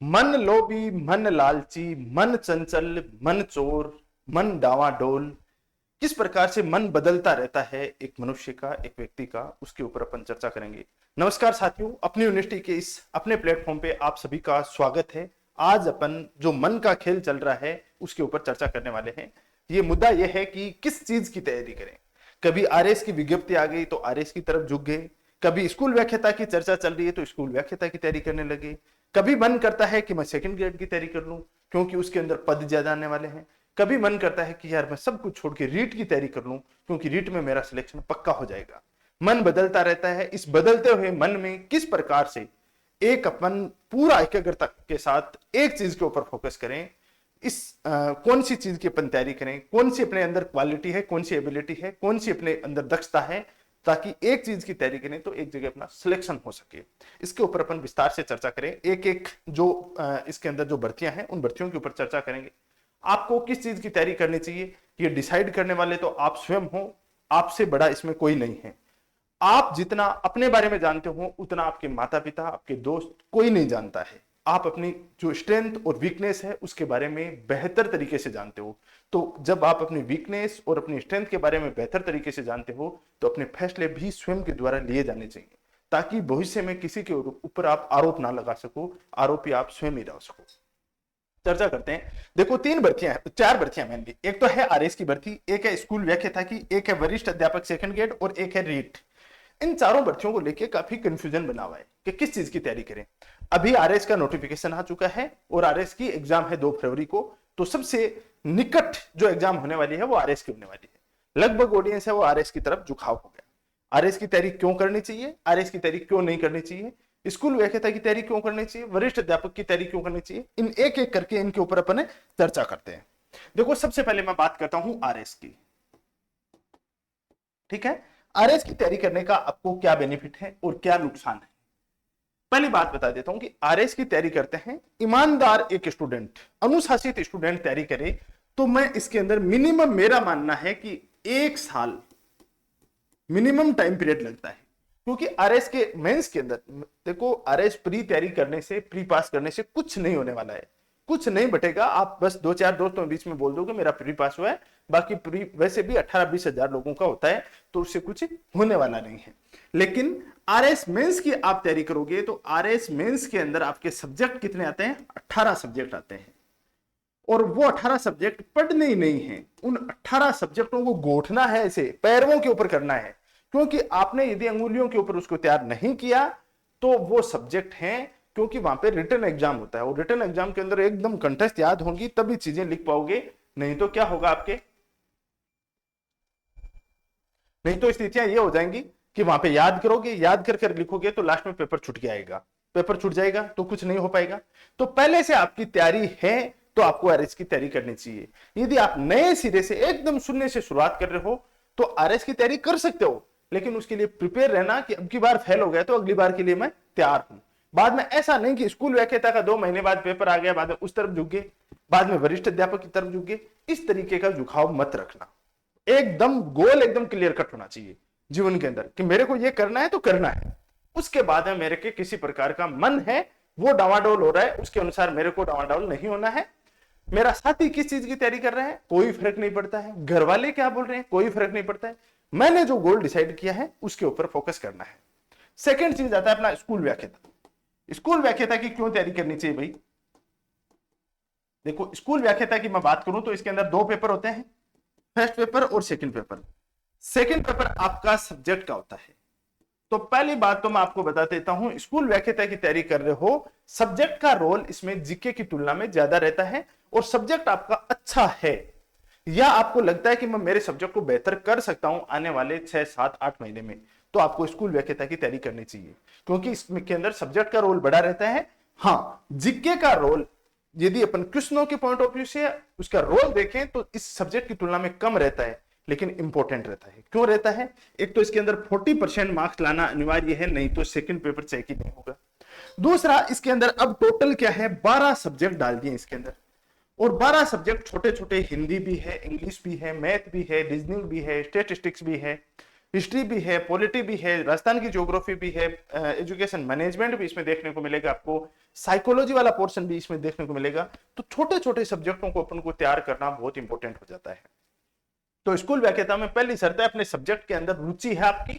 मन लोभी, मन लालची, मन चंचल, मन चोर, मन डावाडोल। किस प्रकार से मन बदलता रहता है एक मनुष्य का, एक व्यक्ति का, उसके ऊपर अपन चर्चा करेंगे। नमस्कार साथियों, अपनी यूनिवर्सिटी के इस अपने प्लेटफॉर्म पे आप सभी का स्वागत है। आज अपन जो मन का खेल चल रहा है उसके ऊपर चर्चा करने वाले हैं। ये मुद्दा यह है कि किस चीज की तैयारी करें। कभी आरएस की विज्ञप्ति आ गई तो आरएस की तरफ झुक गए, कभी स्कूल व्याख्याता की चर्चा चल रही है तो स्कूल व्याख्याता की तैयारी करने लगे, कभी मन करता है कि मैं सेकंड ग्रेड की तैयारी कर लूं क्योंकि उसके अंदर पद ज्यादा आने वाले हैं, कभी मन करता है कि यार मैं सब कुछ छोड़ के रीट की तैयारी कर लूं क्योंकि रीट में मेरा सिलेक्शन पक्का हो जाएगा। मन बदलता रहता है। इस बदलते हुए मन में किस प्रकार से एक अपन पूरा एकाग्रता के साथ एक चीज के ऊपर फोकस करें, इस कौन सी चीज की अपन तैयारी करें, कौन सी अपने अंदर क्वालिटी है, कौन सी एबिलिटी है, कौन सी अपने अंदर दक्षता है, ताकि एक चीज की तैयारी करें तो एक जगह अपना सिलेक्शन हो सके। इसके ऊपर अपन विस्तार से चर्चा करें। एक एक जो इसके अंदर जो भर्तियां हैं उन भर्तियों के ऊपर चर्चा करेंगे। आपको किस चीज की तैयारी करनी चाहिए ये डिसाइड करने वाले तो आप स्वयं हो, आपसे बड़ा इसमें कोई नहीं है। आप जितना अपने बारे में जानते हो उतना आपके माता पिता, आपके दोस्त कोई नहीं जानता है। आप अपनी जो स्ट्रेंथ और वीकनेस है उसके बारे में बेहतर तरीके से जानते हो। तो जब आप अपनी वीकनेस और अपनी स्ट्रेंथ के बारे में बेहतर तरीके से जानते हो तो अपने फैसले भी स्वयं के द्वारा लिए जाने चाहिए, ताकि भविष्य में किसी के ऊपर आप आरोप ना लगा सको, आरोपी आप स्वयं ही रह सको। चर्चा करते हैं। देखो, चार भर्तियां मेनली। एक तो है आरएस की भर्ती, एक है स्कूल व्याख्याता की, एक है वरिष्ठ अध्यापक सेकंड ग्रेड और एक है रीट। इन चारों भर्तियों को लेकर काफी कंफ्यूजन बना हुआ है कि किस चीज की तैयारी करें। अभी आरएस का नोटिफिकेशन आ चुका है और आरएस की एग्जाम है 2 फरवरी को। तो सबसे निकट जो एग्जाम होने वाली है वो आरएस की होने वाली है। लगभग ऑडियंस है वो आरएस की तरफ झुकाव हो गया। आरएस की तैयारी क्यों करनी चाहिए, आरएस की तैयारी क्यों नहीं करनी चाहिए, स्कूल व्याख्याता की तैयारी क्यों करनी चाहिए, वरिष्ठ अध्यापक की तैयारी क्यों करनी चाहिए, इन एक एक करके इनके ऊपर अपन चर्चा करते हैं। देखो, सबसे पहले मैं बात करता हूं आरएस की। ठीक है, आरएस की तैयारी करने का आपको क्या बेनिफिट है और क्या नुकसान है। पहली बात बता देता हूं कि आरएस की तैयारी करते हैं ईमानदार एक स्टूडेंट, अनुशासित स्टूडेंट तैयारी करे तो मैं इसके अंदर मिनिमम, मेरा मानना है कि 1 साल मिनिमम टाइम पीरियड लगता है। क्योंकि आरएस के मेंस के अंदर देखो, आरएस प्री तैयारी करने से, प्री पास करने से कुछ नहीं होने वाला है, कुछ नहीं बटेगा। आप बस 2-4 दोस्तों के बीच में बोल दो कि मेरा प्री पास हुआ है, बाकी प्री वैसे भी 18-20 हजार लोगों का होता है तो उससे कुछ होने वाला नहीं है। लेकिन आरएस मेंस की आप तैयारी करोगे तो आरएस मेंस के अंदर आपके सब्जेक्ट कितने आते हैं, 18 सब्जेक्ट आते हैं। और वो 18 सब्जेक्ट पढ़ने ही नहीं है, उन 18 सब्जेक्टों को गोठना है, ऐसे पैरों के ऊपर करना है। क्योंकि आपने यदि अंगुलियों के ऊपर उसको तैयार नहीं किया तो वो सब्जेक्ट हैं, क्योंकि वहां पे रिटन एग्जाम होता है और रिटन एग्जाम के अंदर एकदम कंटेस्ट याद होंगी तभी चीजें लिख पाओगे, नहीं तो क्या होगा आपके, नहीं तो स्थितियां ये हो जाएंगी कि वहां पे याद करोगे, याद कर कर लिखोगे तो लास्ट में पेपर छूट जाएगा, पेपर छूट जाएगा तो कुछ नहीं हो पाएगा। तो पहले से आपकी तैयारी है तो आपको आरएस की तैयारी करनी चाहिए। यदि आप नए सिरे से एकदम शून्य से शुरुआत कर रहे हो तो आरएस की तैयारी कर सकते हो, लेकिन उसके लिए प्रिपेयर रहना कि अब की बार फेल हो गया तो अगली बार के लिए मैं तैयार हूं। बाद में ऐसा नहीं कि स्कूल व्याख्याता का 2 महीने बाद पेपर आ गया, बाद में उस तरफ झुक गए, बाद में वरिष्ठ अध्यापक की तरफ झुक गए। इस तरीके का झुकाव मत रखना। एकदम गोल, एकदम क्लियर कट होना चाहिए जीवन के अंदर कि मेरे को ये करना है तो करना है। उसके बाद में मेरे के किसी प्रकार का मन है वो डावाडोल हो रहा है, उसके अनुसार मेरे को डावाडोल नहीं होना है। मेरा साथी किस चीज की तैयारी कर रहा है कोई फर्क नहीं पड़ता है, घर वाले क्या बोल रहे हैं कोई फर्क नहीं पड़ता है। मैंने जो गोल डिसाइड किया है उसके ऊपर फोकस करना है। सेकंड चीज आता है अपना स्कूल व्याख्याता। स्कूल व्याख्याता की क्यों तैयारी करनी चाहिए भाई। देखो, स्कूल व्याख्याता की मैं बात करूं तो इसके अंदर 2 पेपर होते हैं, फर्स्ट पेपर और सेकंड पेपर। सेकंड पेपर आपका सब्जेक्ट का होता है। तो पहली बात तो मैं आपको बता देता हूं, स्कूल व्याख्याता की तैयारी कर रहे हो, सब्जेक्ट का रोल इसमें जीके की तुलना में ज्यादा रहता है। और सब्जेक्ट आपका अच्छा है या आपको लगता है कि मैं मेरे सब्जेक्ट को बेहतर कर सकता हूं आने वाले 6, 7, 8 महीने में, तो आपको स्कूल व्याख्याता की तैयारी करनी चाहिए, क्योंकि इसके अंदर सब्जेक्ट का रोल बड़ा रहता है। हाँ, जीके का रोल यदि अपन क्वेश्चनों के पॉइंट ऑफ व्यू से उसका रोल देखें तो इस सब्जेक्ट की तुलना में कम रहता है, लेकिन इंपॉर्टेंट रहता है। क्यों रहता है, एक तो इसके अंदर 40% मार्क्स लाना अनिवार्य है, नहीं तो सेकंड पेपर चेक ही नहीं होगा। दूसरा, इसके अंदर अब टोटल क्या है, 12 सब्जेक्ट डाल दिए इसके अंदर, और 12 सब्जेक्ट छोटे छोटे, हिंदी भी है, इंग्लिश भी है, मैथ भी है, रीजनिंग भी है, स्टेटिस्टिक्स भी है, हिस्ट्री भी है, पॉलिटी भी है, राजस्थान की ज्योग्राफी भी है, एजुकेशन मैनेजमेंट भी इसमें देखने को मिलेगा आपको, साइकोलॉजी वाला पोर्शन भी इसमें देखने को मिलेगा। तो छोटे छोटे सब्जेक्टों को अपन को तैयार करना बहुत इंपॉर्टेंट हो जाता है। तो स्कूल व्याख्याता में पहली शर्त है अपने सब्जेक्ट के अंदर रुचि है आपकी,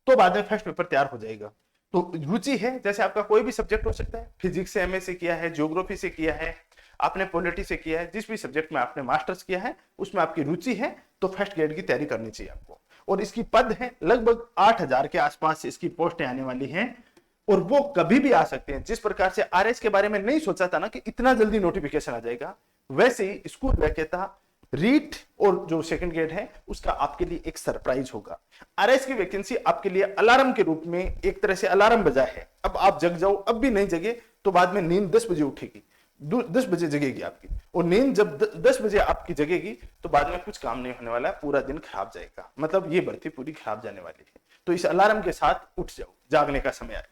तो बाद में फर्स्ट पेपर तैयार हो जाएगा। तो रुचि है, जैसे आपका कोई भी सब्जेक्ट हो सकता है, फिजिक्स से एमए से किया है, ज्योग्राफी से किया है, आपने पॉलिटी से किया है, जिस भी सब्जेक्ट में आपने मास्टर्स किया है उसमें आपकी रुचि है, तो फर्स्ट ग्रेड की तैयारी करनी चाहिए आपको। और इसकी पद है लगभग 8,000 के आसपास इसकी पोस्टें आने वाली हैं, और वो कभी भी आ सकते हैं। जिस प्रकार से आरएस के बारे में नहीं सोचा था ना कि इतना जल्दी नोटिफिकेशन आ जाएगा, वैसे ही स्कूल व्याख्याता, रीट और जो सेकंड ग्रेड है उसका आपके लिए एक सरप्राइज होगा। आरएस की वैकेंसी आपके लिए अलार्म के रूप में एक तरह से अलार्म बजा है। अब आप जग जाओ, अब भी नहीं जगे तो बाद में नींद 10 बजे उठेगी, 10 बजे जगेगी आपकी, और नींद जब 10 बजे आपकी जगेगी तो बाद में कुछ काम नहीं होने वाला है, पूरा दिन खराब जाएगा, मतलब ये भर्ती पूरी खराब जाने वाली है। तो इस अलार्म के साथ उठ जाओ, जागने का समय आए।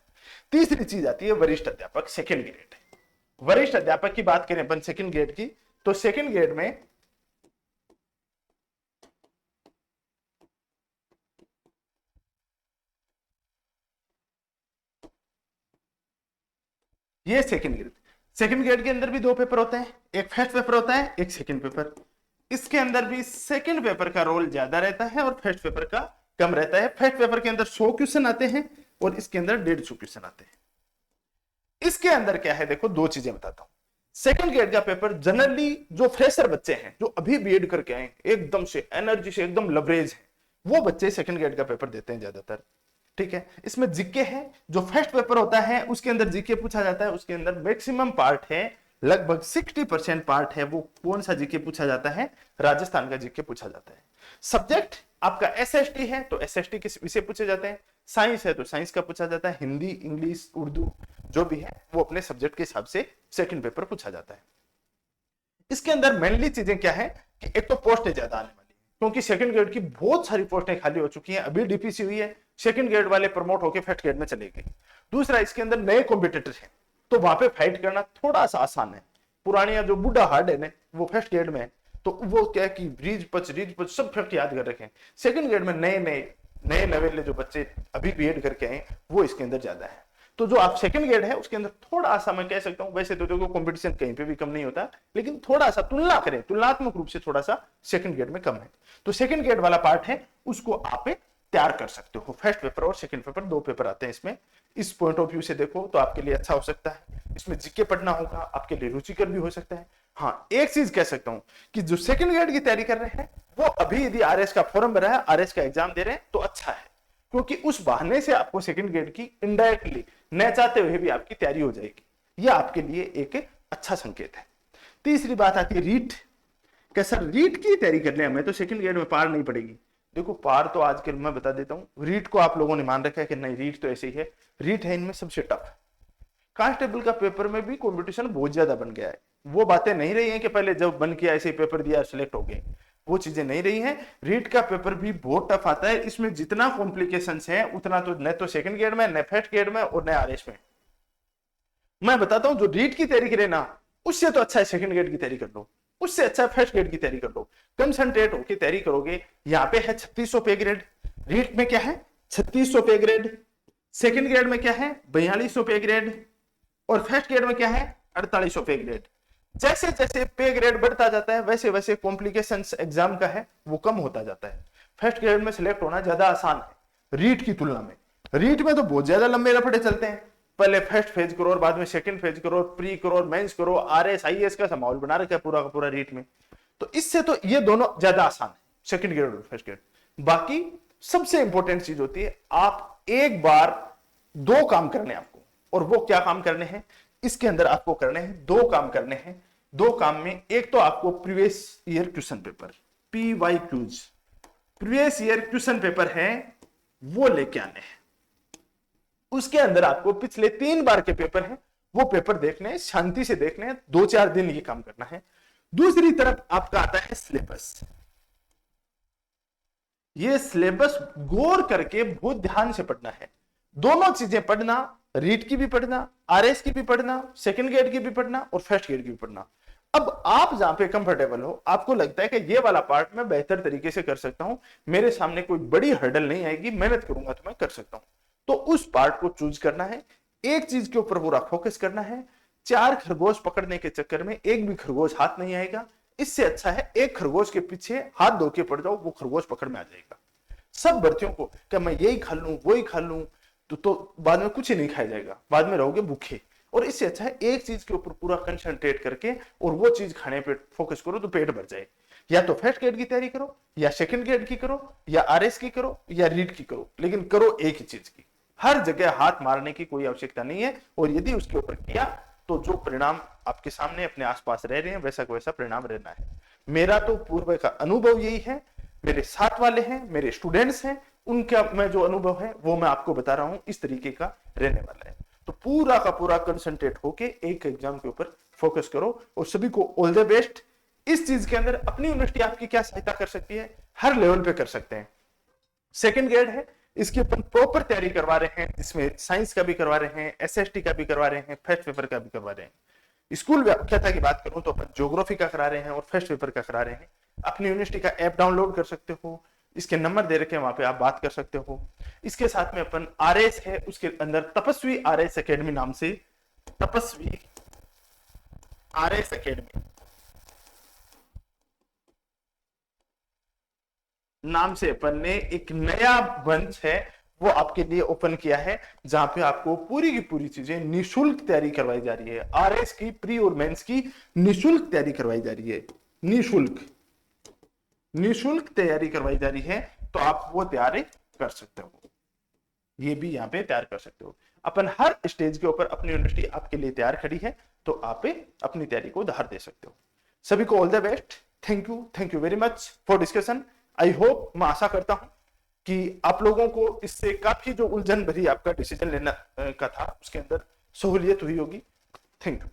तीसरी चीज आती है वरिष्ठ अध्यापक, सेकंड ग्रेड। वरिष्ठ अध्यापक की बात करें अपन सेकंड ग्रेड की, तो सेकंड ग्रेड में ये सेकंड ग्रेड के अंदर भी 2 पेपर होते हैं, एक फर्स्ट पेपर होता है, एक सेकंड पेपर। इसके अंदर भी सेकंड पेपर का रोल ज्यादा रहता है और फर्स्ट पेपर का कम रहता है। फर्स्ट पेपर के अंदर 100 क्वेश्चन आते हैं और इसके अंदर 150 क्वेश्चन आते हैं। इसके अंदर क्या है, देखो 2 चीजें बताता हूं। सेकंड ग्रेड का पेपर जनरली जो फ्रेशर बच्चे हैं, जो अभी बीएड करके आए, एकदम से एनर्जी से एकदम लवरेज है, वो बच्चे सेकंड ग्रेड का पेपर देते हैं ज्यादातर। ठीक है, इसमें जीके है, जो फर्स्ट पेपर होता है उसके अंदर जीके पूछा जाता है, उसके अंदर मैक्सिमम पार्ट है, लगभग 60% पार्ट है, वो कौन सा जीके पूछा जाता है, राजस्थान का जीके पूछा जाता है। सब्जेक्ट आपका एसएसटी है तो एसएसटी के विषय पूछे जाते हैं, साइंस है तो साइंस का पूछा जाता है, हिंदी, इंग्लिश, उर्दू जो भी है वो अपने सब्जेक्ट के हिसाब से सेकंड पेपर पूछा जाता है। इसके अंदर मेनली चीजें क्या है कि एक तो पोस्टें ज्यादा आने वाली है, क्योंकि सेकंड ग्रेड की बहुत सारी पोस्टें खाली हो चुकी हैं, अभी डीपीसी हुई है, सेकंड ग्रेड वाले प्रमोट होकर फर्स्ट ग्रेड में चले गए। दूसरा, इसके अंदर नए कॉम्पिटिटर हैं, तो वहां पे फाइट करना थोड़ा सा आसान है। पुरानिया जो बुढ़ा हार्ड है ना, वो फर्स्ट ग्रेड में है, तो वो क्या है कि रीज पच सब फैक्ट याद कर रखे हैं। सेकंड ग्रेड में नए नवेले जो बच्चे अभी बीएड करके आए वो इसके अंदर ज्यादा है। तो जो आप सेकंड ग्रेड है उसके अंदर थोड़ा सा मैं कह सकता हूं, वैसे तो देखो कंपटीशन कहीं पे भी कम नहीं होता, लेकिन थोड़ा सा तुलना करें, तुलनात्मक रूप से थोड़ा सा सेकंड ग्रेड में कम है। तो सेकंड ग्रेड वाला पार्ट है उसको आप तैयार कर सकते हो। फर्स्ट पेपर और सेकंड पेपर 2 पेपर आते हैं इसमें। इस पॉइंट ऑफ व्यू से देखो तो आपके लिए अच्छा हो सकता है, इसमें जीके पढ़ना होगा, आपके लिए रुचिकर भी हो सकता है। हाँ, एक चीज कह सकता हूं कि जो सेकंड ग्रेड की तैयारी कर रहे हैं वो अभी यदि आरएस का फॉर्म भरा है, आरएस का एग्जाम दे रहे हैं तो अच्छा है, क्योंकि उस बहाने से आपको सेकंड ग्रेड की इनडायरेक्टली न चाहते हुए भी आपकी तैयारी हो जाएगी, यह आपके लिए एक अच्छा संकेत है। तीसरी बात आती है रीट। कैसा रीट की तैयारी करने हमें तो सेकंड ग्रेड में पार नहीं पड़ेगी। देखो पार तो आजकल मैं बता देता हूं, रीट को आप लोगों ने मान रखा है कि नहीं रीट तो ऐसे ही है, रीट है इनमें सबसे टफ। कांस्टेबल का पेपर में भी कंपटीशन बहुत ज्यादा बन गया है, वो बातें नहीं रही हैं कि पहले जब बन किया ऐसे ही पेपर दिया सिलेक्ट हो गए, वो चीजें नहीं रही हैं। रीट का पेपर भी बहुत टफ आता है, इसमें जितना कॉम्प्लिकेशंस है उतना तो न तो सेकंड ग्रेड में, न फर्स्ट ग्रेड में और न आरएस में। मैं बताता हूं जो रीट की तैयारी करे ना, उससे तो अच्छा है सेकंड ग्रेड की तैयारी कर लो, उससे अच्छा फर्स्ट ग्रेड की तैयारी कर लो, कंसंट्रेट होकर तैयारी करोगे। यहाँ पे है 3600 पे ग्रेड, रीट में क्या है 3600 पे ग्रेड, सेकंड ग्रेड में क्या है 4200 पे ग्रेड, और फर्स्ट ग्रेड में क्या है 4800 पे ग्रेड। जैसे जैसे पे ग्रेड बढ़ता जाता है वैसे वैसे कॉम्प्लिकेशंस एग्जाम का है वो कम होता जाता है। फर्स्ट ग्रेड में सिलेक्ट होना ज्यादा आसान है रीट की तुलना में। रीट में तो बहुत ज्यादा लंबे लफड़े चलते हैं, पहले फर्स्ट फेज करो और बाद में सेकंड फेज करो, प्री करो, मेंस करो, आरएस आईएएस का माहौल बना रखा है पूरा का पूरा रीट में। तो इससे तो ये दोनों ज्यादा आसान है, सेकंड ग्रेड और फर्स्ट ग्रेड। बाकी सबसे इंपॉर्टेंट चीज होती है आप एक बार 2 काम करने आपको, और वो क्या काम करने हैं इसके अंदर आपको करने हैं 2 काम करने हैं। 2 काम में एक तो आपको previous year question paper PYQs, previous year question paper है वो लेके आने हैं। उसके अंदर आपको पिछले 3 बार के पेपर हैं वो पेपर देखने हैं, शांति से देखने हैं, 2-4 दिन ये काम करना है। दूसरी तरफ आपका आता है सिलेबस। ये सिलेबस गौर करके बहुत ध्यान से पढ़ना है, दोनों चीजें पढ़ना, रीट की भी पढ़ना, आरएस की भी पढ़ना, सेकंड ग्रेड की भी पढ़ना और फर्स्ट ग्रेड की भी पढ़ना। अब आप जहां पे कंफर्टेबल हो, आपको लगता है कि ये वाला पार्ट मैं बेहतर तरीके से कर सकता हूं, मेरे सामने कोई बड़ी हर्डल नहीं आएगी, मेहनत करूंगा तो मैं कर सकता हूं, तो उस पार्ट को चूज करना है, एक चीज के ऊपर पूरा फोकस करना है। 4 खरगोश पकड़ने के चक्कर में एक भी खरगोश हाथ नहीं आएगा। इससे अच्छा है एक खरगोश के पीछे हाथ धो के पड़ जाओ, वो खरगोश पकड़ में आ जाएगा। सब भर्तियों को क्या मैं यही खा लूं वही खा लूं, तो बाद में कुछ ही नहीं खाया जाएगा, बाद में रहोगे भूखे। और इससे अच्छा है एक चीज के ऊपर पूरा कंसंट्रेट करके और वो चीज खाने पे फोकस करो तो पेट भर जाए। या तो फर्स्ट ग्रेड की तैयारी करो, या सेकंड ग्रेड की करो, या आरएस की करो, या रीड की करो, लेकिन करो एक ही चीज की। हर जगह हाथ मारने की कोई आवश्यकता नहीं है, और यदि उसके ऊपर किया तो जो परिणाम आपके सामने अपने आसपास रह रहे हैं वैसा का वैसा परिणाम रहना है। मेरा तो पूर्व का अनुभव यही है, मेरे साथ वाले हैं, मेरे स्टूडेंट्स हैं, उनका मैं जो अनुभव है वो मैं आपको बता रहा हूं, इस तरीके का रहने वाला है। तो पूरा का पूरा कंसंट्रेट होके एक एग्जाम के ऊपर फोकस करो, और सभी को ऑल द बेस्ट। इस चीज के अंदर अपनी यूनिवर्सिटी आपकी क्या सहायता कर सकती है, हर लेवल पे कर सकते हैं। सेकंड ग्रेड है, इसकी अपन प्रॉपर तैयारी करवा रहे हैं, इसमें साइंस का भी करवा रहे हैं, एसएसटी का भी करवा रहे हैं, फर्स्ट पेपर का भी करवा रहे हैं। स्कूल व्याख्याता की बात करूं तो अपन ज्योग्राफी का करा रहे हैं और फर्स्ट पेपर का करा रहे हैं। अपनी यूनिवर्सिटी का ऐप डाउनलोड कर सकते हो, इसके नंबर दे रखे हैं, वहां पे आप बात कर सकते हो। इसके साथ में अपन आरएस है, उसके अंदर तपस्वी आरएस एकेडमी नाम से, तपस्वी आरएस एकेडमी नाम से अपन ने एक नया मंच है वो आपके लिए ओपन किया है, जहां पे आपको पूरी की पूरी चीजें निशुल्क तैयारी करवाई जा रही है। आरएस की प्री और मेंस की निशुल्क तैयारी करवाई जा रही है, निशुल्क निशुल्क तैयारी करवाई जा रही है, तो आप वो तैयारी कर सकते हो, ये भी यहाँ पे तैयार कर सकते हो। अपन हर स्टेज के ऊपर अपनी यूनिवर्सिटी आपके लिए तैयार खड़ी है, तो आप अपनी तैयारी को उधार दे सकते हो। सभी को all the best, thank you very much for discussion. I hope, मैं आशा करता हूं कि आप लोगों को इससे काफी जो उलझन भरी आपका डिसीजन लेना का था उसके अंदर सहूलियत हुई होगी। Thank you.